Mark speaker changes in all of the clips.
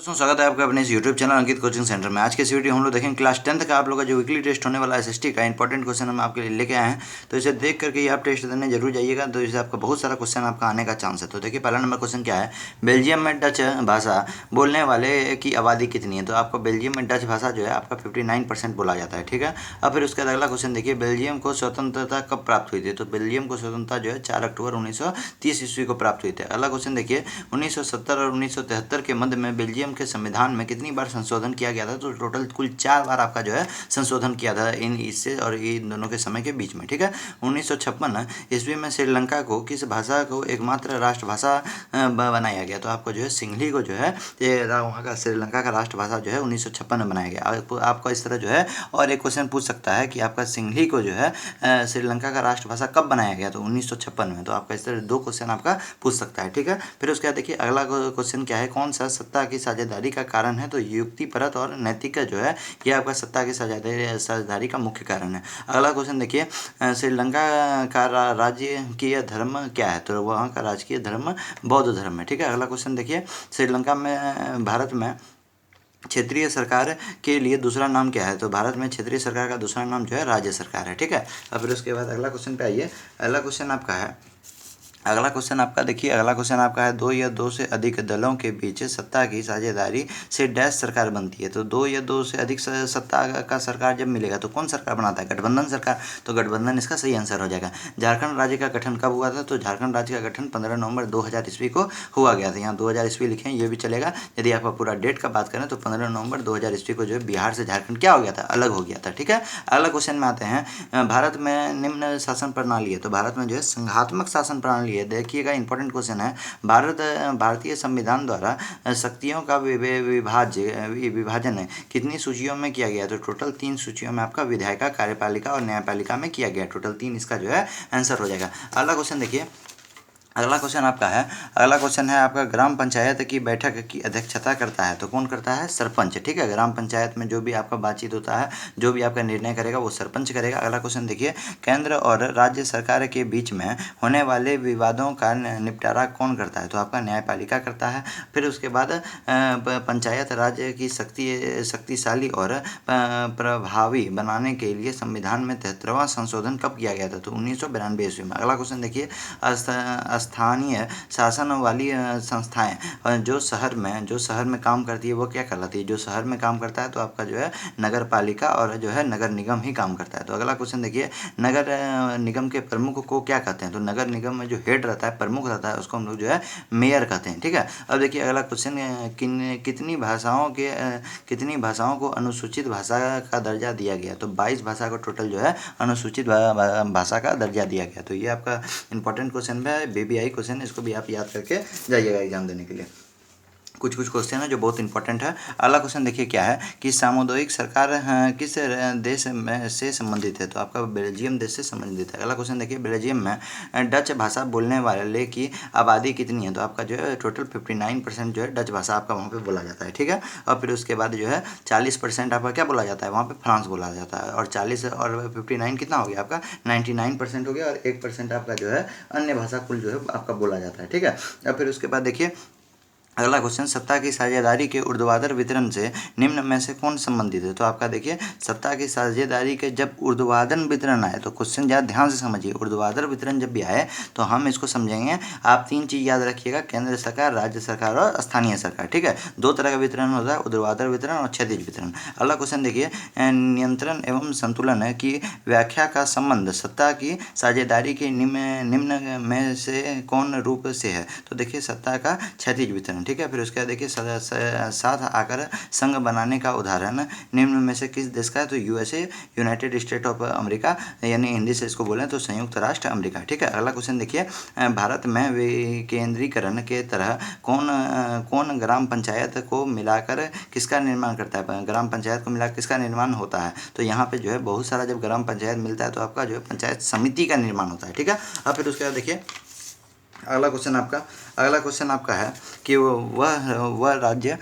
Speaker 1: दोस्तों स्वागत है आपका अपने इस यूट्यूब चैनल अंकित कोचिंग सेंटर में। आज के इस वीडियो हम लोग देखेंगे क्लास 10th का आप लोग का जो वीकली टेस्ट होने वाला है एसएसटी का इंपॉर्टेंट क्वेश्चन हम आपके लिए लेके आए हैं। तो इसे देख करके ही आप टेस्ट देने जरूर जाइएगा, तो इससे आपका बहुत सारा क्वेश्चन आपका आने का चांस है। तो देखिए पहला नंबर क्वेश्चन क्या है, बेल्जियम में डच भाषा बोलने वाले की आबादी कितनी है। तो आपको बेल्जियम में डच भाषा जो है आपका 59% बोला जाता है, ठीक है। अब फिर उसके बाद अगला क्वेश्चन देखिए, बेल्जियम को स्वतंत्रता कब प्राप्त हुई थी। तो बेल्जियम को स्वतंत्रता जो है 4 अक्टूबर 1930 ईस्वी को प्राप्त हुई थी। अगला क्वेश्चन देखिए, 1970 और 1973 के मध्य में बेल्जियम के संविधान में कितनी बार संशोधन किया गया था। तो टोटल कुल 4 बार आपका जो है संशोधन किया था इन इससे और इन दोनों के समय के बीच में, ठीक है। 1956 ईस्वी में श्रीलंका को किस भाषा को एकमात्र राष्ट्रभाषा बनाया गया। तो आपको जो है सिंहली को जो है ये वहाँ का श्रीलंका का राष्ट्रभाषा जो है 1956 में बनाया गया। आपका इस तरह जो है और एक क्वेश्चन पूछ सकता है कि आपका सिंहली को जो है श्रीलंका का राष्ट्रभाषा कब बनाया गया। तो 1956 में। तो आपका इस तरह 2 क्वेश्चन आपका पूछ सकता है, ठीक है। फिर उसके बाद देखिए अगला क्वेश्चन क्या है, कौन सा सत्ता की साझेदारी का कारण है। तो युक्तिपरक और नैतिक का जो है यह आपका सत्ता की साझेदारी का मुख्य कारण है। अगला क्वेश्चन देखिए, श्रीलंका का राजकीय धर्म क्या है। तो वहाँ का राजकीय धर्म बौद्ध धर्म है, ठीक है। अगला क्वेश्चन देखिए, श्रीलंका में भारत में क्षेत्रीय सरकार के लिए दूसरा नाम क्या है। तो भारत में क्षेत्रीय सरकार का दूसरा नाम जो है राज्य सरकार है, ठीक है। अब फिर उसके बाद अगला क्वेश्चन पे आइए। अगला क्वेश्चन आपका है, अगला क्वेश्चन आपका देखिए, अगला क्वेश्चन आपका है, 2 या 2 से अधिक दलों के बीच सत्ता की साझेदारी से डैश सरकार बनती है। तो 2 या 2 से अधिक सत्ता का सरकार जब मिलेगा तो कौन सरकार बनाता है, गठबंधन सरकार। तो गठबंधन इसका सही आंसर हो जाएगा। झारखंड राज्य का गठन कब हुआ था। तो झारखंड राज्य का गठन 15 नवंबर 2000 ईस्वी को हुआ गया था। यहाँ 2000 ईस्वी लिखें ये भी चलेगा। यदि आप पूरा डेट का बात करें तो 15 नवंबर 2000 ईस्वी को जो है बिहार से झारखंड क्या हो गया था, अलग हो गया था, ठीक है। अगला क्वेश्चन में आते हैं, भारत में निम्न शासन प्रणाली है। तो भारत में जो है संघात्मक शासन प्रणाली है। देखिएगा इंपॉर्टेंट क्वेश्चन है, भारतीय संविधान द्वारा शक्तियों का विभाजन कितनी सूचियों में किया गया। तो टोटल 3 सूचियों में आपका विधायिका, कार्यपालिका और न्यायपालिका में किया गया। टोटल 3 इसका जो है आंसर हो जाएगा। अगला क्वेश्चन देखिए, अगला क्वेश्चन आपका है, अगला क्वेश्चन है आपका, ग्राम पंचायत की बैठक की अध्यक्षता करता है। तो कौन करता है, सरपंच, ठीक है। ग्राम पंचायत में जो भी आपका बातचीत होता है, जो भी आपका निर्णय करेगा वो सरपंच करेगा। अगला क्वेश्चन देखिए, केंद्र और राज्य सरकार के बीच में होने वाले विवादों का निपटारा कौन करता है। तो आपका न्यायपालिका करता है। फिर उसके बाद पंचायत राज्य की शक्तिशाली और प्रभावी बनाने के लिए संविधान में 73वां संशोधन कब किया गया था। तो 1992 ईस्वी में। अगला क्वेश्चन देखिए, स्थानीय शासन वाली संस्थाएं जो शहर में काम करती है वो क्या कहलाती है। जो शहर में काम करता है तो आपका जो है नगर पालिका और जो है नगर निगम ही काम करता है। तो अगला क्वेश्चन देखिए, नगर निगम के प्रमुख को क्या कहते हैं। तो नगर निगम में जो हेड रहता है, प्रमुख रहता है, उसको हम लोग जो है मेयर कहते हैं, ठीक है। अब देखिए अगला क्वेश्चन, कितनी भाषाओं को अनुसूचित भाषा का दर्जा दिया गया। तो 22 भाषा को टोटल जो है अनुसूचित भाषा का दर्जा दिया गया। तो ये आपका इंपॉर्टेंट क्वेश्चन है, बीबीआई क्वेश्चन, इसको भी आप याद करके जाइएगा एग्जाम देने के लिए। कुछ क्वेश्चन है जो बहुत इंपॉर्टेंट है। अगला क्वेश्चन देखिए क्या है कि सामुदायिक सरकार किस देश में से संबंधित है। तो आपका बेल्जियम देश से संबंधित है। अगला क्वेश्चन देखिए, बेल्जियम में डच भाषा बोलने वाले की आबादी कितनी है। तो आपका जो है टोटल 59% जो है डच भाषा आपका वहाँ पे बोला जाता है, ठीक है। और फिर उसके बाद जो है 40% आपका क्या बोला जाता है, वहाँ पे फ्रांस बोला जाता है। और 40 और 59 कितना हो गया आपका, 99% हो गया। और 1% आपका जो है अन्य भाषा कुल जो है आपका बोला जाता है, ठीक है। और फिर उसके बाद देखिए अगला क्वेश्चन, सत्ता की साझेदारी के ऊर्ध्वाधर वितरण से निम्न में से कौन संबंधित है। तो आपका देखिए सत्ता की साझेदारी के जब ऊर्ध्वाधर वितरण आए तो क्वेश्चन ज़्यादा ध्यान से समझिए। ऊर्ध्वाधर वितरण जब भी आए तो हम इसको समझेंगे। आप 3 चीज़ याद रखिएगा, केंद्र सरकार, राज्य सरकार और स्थानीय सरकार, ठीक है। 2 तरह का वितरण होता है, ऊर्ध्वाधर वितरण और क्षैतिज वितरण। अगला क्वेश्चन देखिए, नियंत्रण एवं संतुलन की व्याख्या का संबंध सत्ता की साझेदारी के निम्न में से कौन रूप से है। तो देखिए सत्ता का क्षैतिज वितरण, ठीक है। फिर उसके बाद देखिए साथ आकर संघ बनाने का उदाहरण निम्न में से किस देश का है। तो USA, United state of America, यानी हिंदी से इसको बोलें तो संयुक्त राष्ट्र अमेरिका, ठीक है। अगला क्वेश्चन देखिए, भारत में विकेंद्रीकरण के तरह कौन ग्राम पंचायत को मिलाकर किसका निर्माण करता है। ग्राम पंचायत को मिलाकर किसका निर्माण होता है। तो यहाँ पे जो है बहुत सारा जब ग्राम पंचायत मिलता है तो आपका जो है पंचायत समिति का निर्माण होता है, ठीक है। अब फिर उसके बाद देखिए अगला क्वेश्चन आपका, अगला क्वेश्चन आपका है कि वह राज्य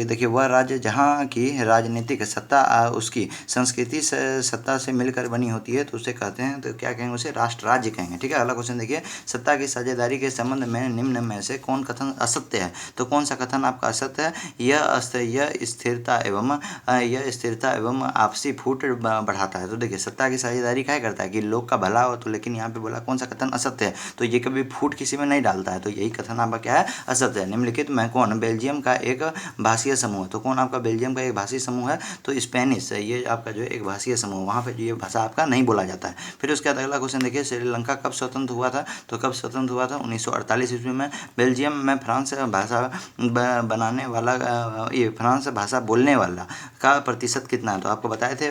Speaker 1: देखिए, वह राज्य जहाँ की राजनीतिक सत्ता उसकी संस्कृति से सत्ता से मिलकर बनी होती है तो उसे कहते हैं, तो क्या कहेंगे, उसे राष्ट्र राज्य कहेंगे। ठीक है, अगला क्वेश्चन देखिए, सत्ता की साझेदारी के संबंध में निम्न में से कौन कथन असत्य है? तो कौन सा कथन आपका असत्य है? यह स्थिरता एवं आपसी फूट बढ़ाता है। तो देखिए, सत्ता की साझेदारी क्या करता है कि लोग का भला हो, तो लेकिन यहाँ पे बोला कौन सा कथन असत्य है, तो ये कभी फूट किसी में नहीं डालता है, तो यही कथन आपका क्या है, असत्य है। निम्नलिखित में कौन बेल्जियम का एक भाषीय समूह है? तो कौन आपका बेल्जियम का एक भाषीय समूह है? तो स्पेनिश, ये आपका जो है एक भाषीय समूह, वहाँ पे जो ये भाषा आपका नहीं बोला जाता है। फिर उसके बाद अगला क्वेश्चन देखिए, श्रीलंका कब स्वतंत्र हुआ था? तो कब स्वतंत्र हुआ था? 1948 ईस्वी में। बेल्जियम में फ्रांस भाषा बनाने वाला ये फ्रांस भाषा बोलने वाला का प्रतिशत कितना है? तो आपको बताए थे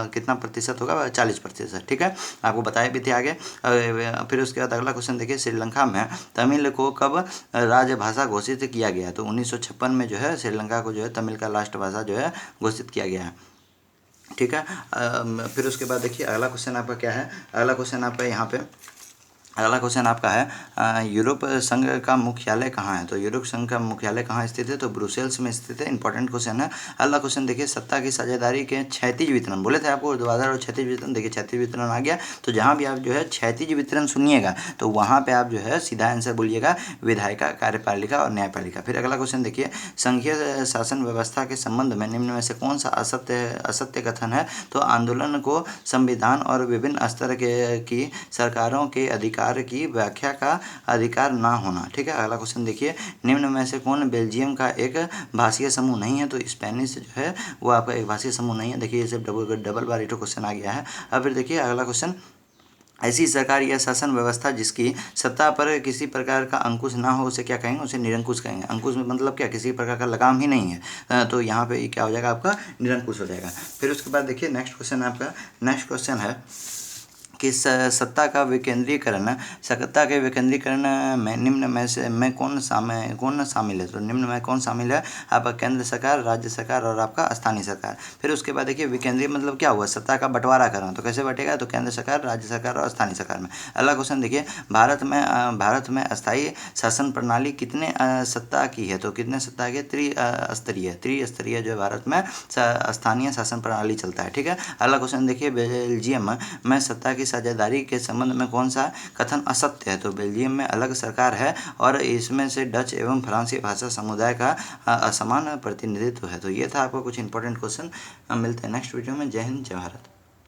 Speaker 1: कितना प्रतिशत होगा, 40%। ठीक है, आपको बताए भी थे आगे। फिर उसके बाद अगला क्वेश्चन देखिए, श्रीलंका में तमिल को कब राजभाषा घोषित किया गया? तो 1956 में जो है श्रीलंका को जो है तमिल का राष्ट्रभाषा जो है घोषित किया गया है। ठीक है, फिर उसके बाद देखिए अगला क्वेश्चन आपका क्या है? अगला क्वेश्चन आपका यहाँ पे अगला क्वेश्चन आपका है यूरोप संघ का मुख्यालय कहाँ है? तो यूरोप संघ का मुख्यालय कहाँ स्थित है? तो ब्रुसेल्स में स्थित है। इंपॉर्टेंट क्वेश्चन है। अगला क्वेश्चन देखिए, सत्ता की साझेदारी के क्षैतिज वितरण, बोले थे आपको ऊर्ध्वाधर और क्षैतिज वितरण, देखिए क्षैतिज वितरण आ गया। तो जहाँ भी आप जो है क्षैतिज वितरण सुनिएगा तो वहाँ पे आप जो है सीधा आंसर बोलिएगा, विधायिका, कार्यपालिका और न्यायपालिका। फिर अगला क्वेश्चन देखिए, संघीय शासन व्यवस्था के संबंध में निम्न में से कौन सा असत्य कथन है? तो आंदोलन को संविधान और विभिन्न स्तर की सरकारों के अधिकार की व्याख्या का अधिकार ना होना। ठीक है, अगला क्वेश्चन देखिए, निम्न में से कौन बेल्जियम का एक भाषीय समूह नहीं है? तो स्पेनिश जो है वो आपका एक भाषीय समूह नहीं है। देखिए, ये सब डबल बार क्वेश्चन आ गया है। अब फिर देखिए अगला क्वेश्चन, ऐसी सरकार या शासन व्यवस्था जिसकी सत्ता पर किसी प्रकार का अंकुश ना हो उसे क्या कहेंगे? उसे निरंकुश कहेंगे। अंकुश में मतलब क्या, किसी प्रकार का लगाम ही नहीं है, तो यहाँ पे क्या हो जाएगा, आपका निरंकुश हो जाएगा। फिर उसके बाद देखिए नेक्स्ट क्वेश्चन है कि सत्ता के विकेंद्रीकरण में निम्न में से में कौन शामिल है? तो निम्न में कौन शामिल है? आपका केंद्र सरकार, राज्य सरकार और आपका स्थानीय सरकार। फिर उसके बाद देखिए, विकेंद्रीय मतलब क्या हुआ, सत्ता का बंटवारा करना। तो कैसे बटेगा? तो केंद्र सरकार, राज्य सरकार और स्थानीय सरकार में। अगला क्वेश्चन देखिए, भारत में अस्थायी शासन प्रणाली कितने सत्ता की है? तो कितने सत्ता की? त्रिस्तरीय जो है भारत में स्थानीय शासन प्रणाली चलता है। ठीक है, अगला क्वेश्चन देखिए, बेल्जियम में सत्ता की साझेदारी के संबंध में कौन सा कथन असत्य है? तो बेल्जियम में अलग सरकार है और इसमें से डच एवं फ्रांसीसी भाषा समुदाय का असमान प्रतिनिधित्व है। तो ये था आपको कुछ इंपॉर्टेंट क्वेश्चन। मिलते हैं नेक्स्ट वीडियो में। जय हिंद, जय भारत।